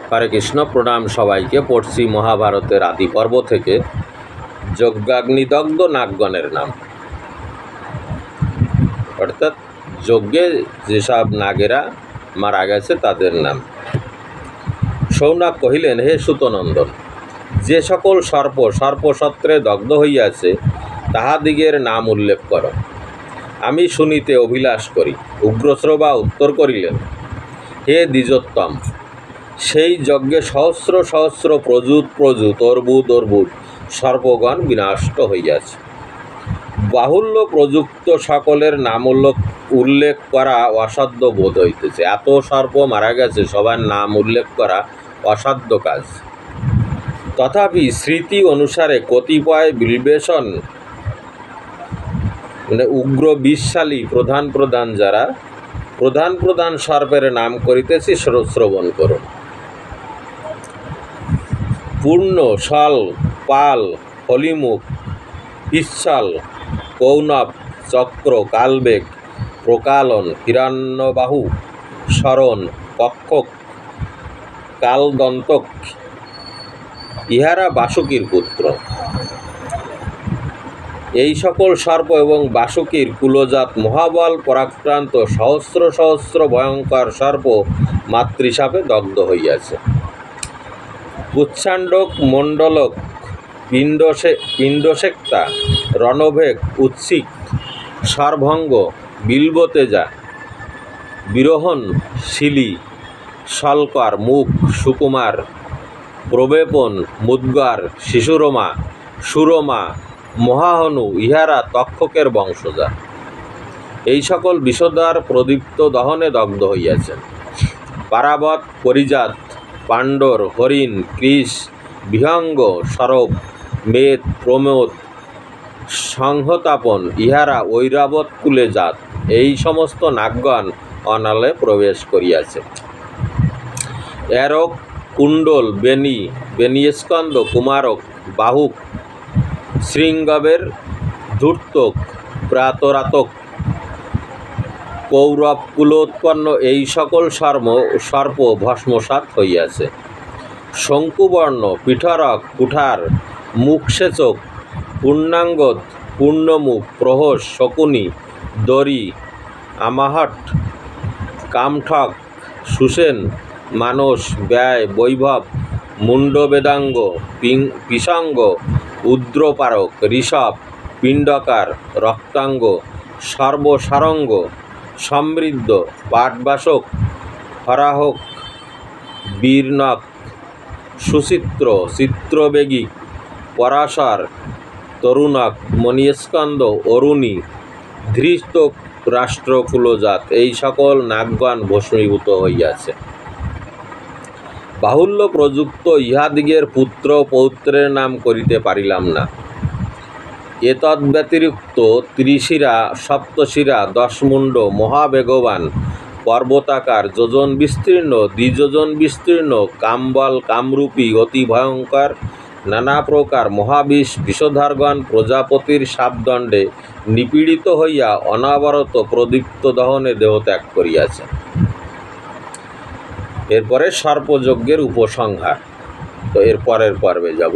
হরে কৃষ্ণ, প্রণাম সবাইকে। পড়ছি মহাভারতের আদি পর্ব থেকে যজ্ঞাগ্নিদগ্ধ নাগগণের নাম, অর্থাৎ যজ্ঞে যেসব নাগেরা মারা গেছে তাদের নাম। সৌনক কহিলেন, হে সুতনন্দন, যে সকল সর্পসত্রে দগ্ধ হইয়াছে তাহাদিগের নাম উল্লেখ কর, আমি শুনিতে অভিলাষ করি। উগ্রশ্রবা উত্তর করিলেন, হে দ্বিজোত্তম, সেই যজ্ঞে সহস্র সহস্র প্রযুত অর্বুদ সর্পগণ বিনষ্ট হইয়াছে। বাহুল্য প্রযুক্ত সকলের নাম উল্লেখ করা অসাধ্য বোধ হইতেছে। এত সর্প মারা গেছে, সবার নাম উল্লেখ করা অসাধ্য কাজ। তথাপি স্মৃতি অনুসারে কতিপয় বিলবেষণ উগ্র বিশালী প্রধান সর্পের নাম করিতেছি, শ্রবণ করুন। পূর্ণ, শল, পাল, হলিমুখ, পিচ্ছল, কৌনব, চক্র, কালবেগ, প্রকালন, হিরণ্যবাহু, শরণ, কক্ষক, কালদন্তক, ইহারা বাসুকীর পুত্র। এই সকল সর্প এবং বাসুকীর কুলজাত মহাবল পরাক্রান্ত সহস্র সহস্র ভয়ঙ্কর সর্প মাতৃশাপে দগ্ধ হইয়াছে। পুচ্ছাণ্ডক, মণ্ডলক, পিণ্ডশেক্তা, রণভেক, উচ্ছিক, সর্ভঙ্গ, বিল্বতেজা, বিরোহণ, শিলি, শলকর, মুখ, সুকুমার, প্রবেপন, মুদ্গর, শিশুরমা, সুরমা, মহাহনু, ইহারা তক্ষকের বংশজাত। এই সকল বিষধর প্রদীপ্ত দহনে দগ্ধ হইয়াছেন। পারাবত, পরিজাত, পাণ্ডর, হরিণ, কৃষ, বিহঙ্গ, সরব, মেদ, প্রমোদ, সংহতাপন, ইহারা ঐরাবত কুলে জাত। এই সমস্ত নাগগণ অনালে প্রবেশ করিয়াছে। এরক, কুণ্ডল, বেণীস্কন্দ, কুমারক, বাহুক, শৃঙ্গবের, ধূর্তক, প্রাতরাতক, কৌরব কুলোৎপন্ন এই সকল সর্প ভস্মসাৎ হইয়াছে। শঙ্কুবর্ণ, পিঠরক, কুঠার, মুখসেচক, পূর্ণাঙ্গদ, পূর্ণমুখ, প্রহস, শকুনি, দরি, আমাহট, কামঠক, সুসেন, মানস, ব্যয়, বৈভব, মুণ্ডবেদাঙ্গ, পিশঙ্গ, উদ্রপারক, ঋষভ, পিণ্ডকার, রক্তাঙ্গ, সর্বসারঙ্গ, সমৃদ্ধ, পাটবাসক, হরাহক, বীরনক, সুচিত্র, চিত্রবেগী, পরাশর, তরুণক, মণিস্কন্দ, অরুণী, ধৃষ্টক, রাষ্ট্রকুলজাত। এই সকল নাগগণ ভস্মীভূত হইয়াছে। বাহুল্য প্রযুক্ত ইহাদিগের পুত্র পৌত্রের নাম করিতে পারিলাম না। এতদ্ব্যতিরিক্ত ত্রিশিরা, সপ্তশিরা, দশমুণ্ড, মহাবেগবান, পর্বতাকার, যোজন বিস্তীর্ণ, দ্বিযোজন বিস্তীর্ণ, কাম্বল, কামরূপী, অতি ভয়ঙ্কর, নানা প্রকার মহাবিষ বিষধরগণ প্রজাপতির শাপদণ্ডে নিপীড়িত হইয়া অনবরত প্রদীপ্ত দহনে দেহত্যাগ করিয়াছে। এরপরে সর্পযজ্ঞের উপসংহার। তো এর পরের পর্বে যাব।